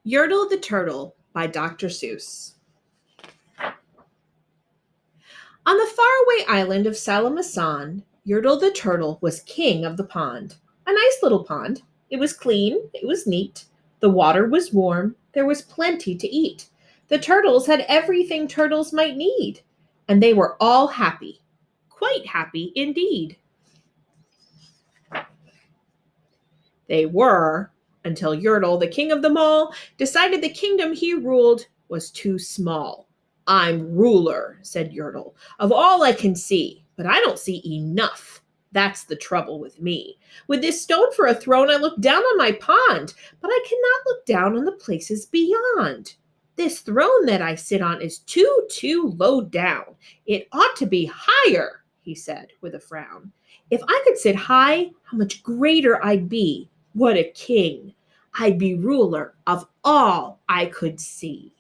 Yertle the Turtle by Dr. Seuss. On the faraway island of Salamasan, Yertle the Turtle was king of the pond. A nice little pond. It was clean, it was neat. The water was warm, there was plenty to eat. The turtles had everything turtles might need, and they were all happy. Quite happy indeed. They were, until Yertle, the king of them all, decided the kingdom he ruled was too small. "I'm ruler," said Yertle, "of all I can see, but I don't see enough. That's the trouble with me. With this stone for a throne, I look down on my pond, but I cannot look down on the places beyond. This throne that I sit on is too low down. It ought to be higher," he said with a frown. "If I could sit high, how much greater I'd be. What a king! I'd be ruler of all I could see."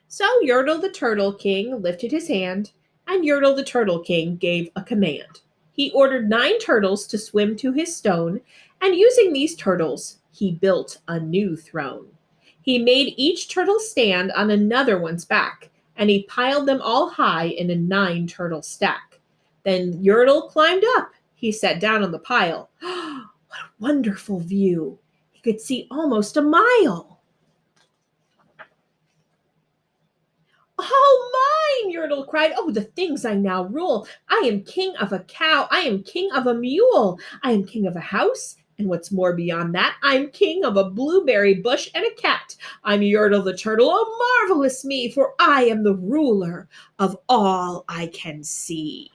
So Yertle the Turtle King lifted his hand, and Yertle the Turtle King gave a command. He ordered 9 turtles to swim to his stone, and using these turtles, he built a new throne. He made each turtle stand on another one's back, and he piled them all high in a 9-turtle stack. Then Yertle climbed up. He sat down on the pile. What a wonderful view! He could see almost a mile. "All mine!" Yertle cried. "Oh, the things I now rule! I am king of a cow. I am king of a mule. I am king of a house. And what's more beyond that, I'm king of a blueberry bush and a cat. I'm Yertle the Turtle. Oh, marvelous me, for I am the ruler of all I can see."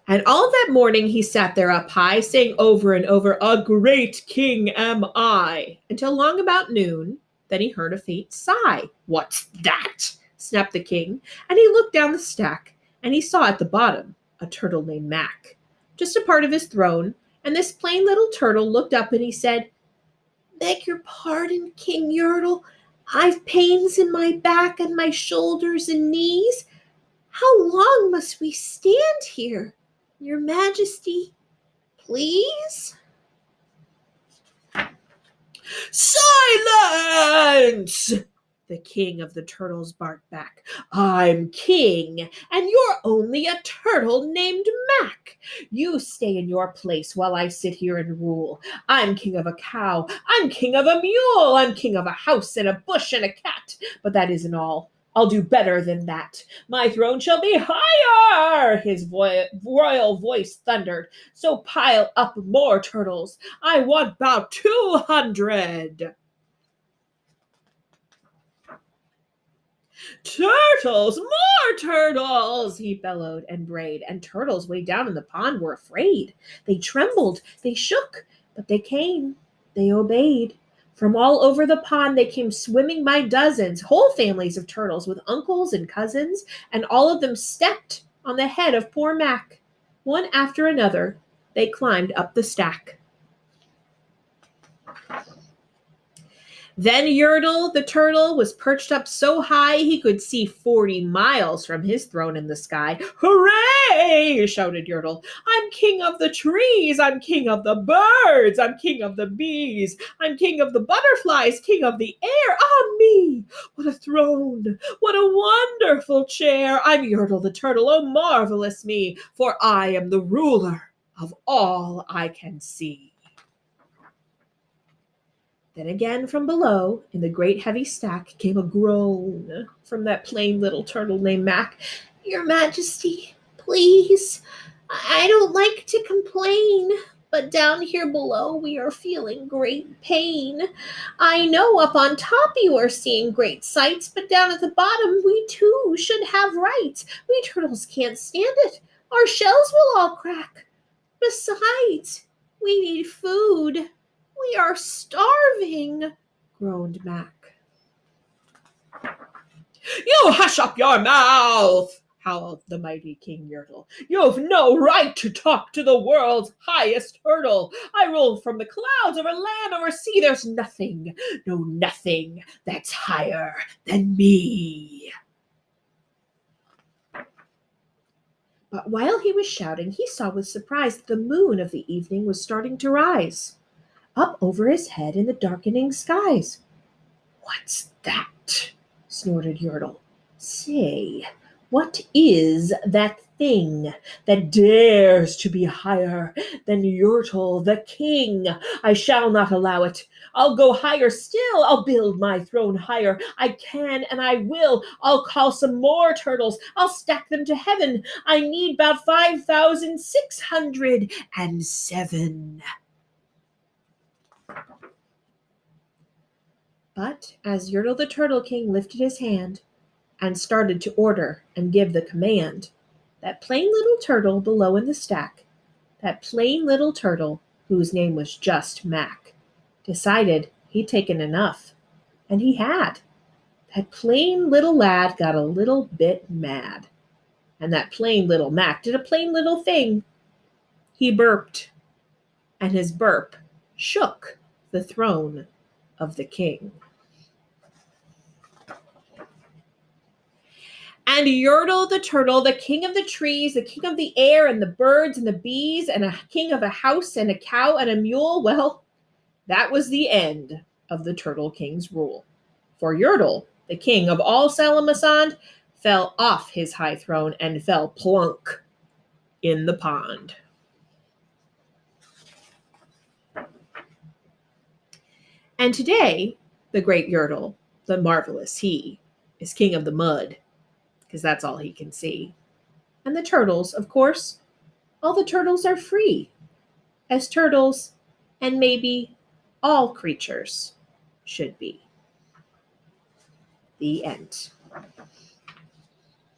And all that morning he sat there up high, saying over and over, "A great king am I," until long about noon. Then he heard a faint sigh. "What's that?" snapped the king, and he looked down the stack, and he saw at the bottom a turtle named Mac, just a part of his throne, and this plain little turtle looked up and he said, "Beg your pardon, King Yertle. I've pains in my back and my shoulders and knees. How long must we stand here? Your Majesty, please?" "Silence!" the king of the turtles barked back. "I'm king, and you're only a turtle named Mac. You stay in your place while I sit here and rule. I'm king of a cow. I'm king of a mule. I'm king of a house and a bush and a cat. But that isn't all. I'll do better than that. My throne shall be higher," his royal voice thundered. "So pile up more turtles. I want about 200. "Turtles! More turtles!" he bellowed and brayed, and turtles way down in the pond were afraid. They trembled, they shook, but they came. They obeyed. From all over the pond they came swimming by dozens, whole families of turtles with uncles and cousins, and all of them stepped on the head of poor Mac. One after another, they climbed up the stack. Then Yertle the Turtle was perched up so high he could see 40 miles from his throne in the sky. "Hooray!" shouted Yertle. "I'm king of the trees. I'm king of the birds. I'm king of the bees. I'm king of the butterflies, king of the air. Ah, me! What a throne! What a wonderful chair! I'm Yertle the Turtle. Oh, marvelous me, for I am the ruler of all I can see." Then again from below, in the great heavy stack, came a groan from that plain little turtle named Mac. "Your Majesty, please. I don't like to complain, but down here below we are feeling great pain. I know up on top you are seeing great sights, but down at the bottom we too should have rights. We turtles can't stand it. Our shells will all crack. Besides, we need food. We are starving," groaned Mac. "You hush up your mouth," howled the mighty King Yertle. "You've no right to talk to the world's highest turtle. I rule from the clouds, over land, over sea. There's nothing, no nothing, that's higher than me." But while he was shouting, he saw with surprise that the moon of the evening was starting to rise, up over his head in the darkening skies. "What's that?" snorted Yertle. "Say, what is that thing that dares to be higher than Yertle the king? I shall not allow it. I'll go higher still. I'll build my throne higher. I can and I will. I'll call some more turtles. I'll stack them to heaven. I need about 5,607. But as Yertle the Turtle King lifted his hand and started to order and give the command, that plain little turtle below in the stack, that plain little turtle whose name was just Mac, decided he'd taken enough. And he had. That plain little lad got a little bit mad. And that plain little Mac did a plain little thing. He burped, and his burp shook the throne of the king. And Yertle the turtle, the king of the trees, the king of the air and the birds and the bees, and a king of a house and a cow and a mule, well, that was the end of the Turtle King's rule. For Yertle, the king of all Salamasand, fell off his high throne and fell plunk in the pond. And today, the great Yertle, the marvelous he, is king of the mud, because that's all he can see. And the turtles, of course, all the turtles are free, as turtles and maybe all creatures should be. The end.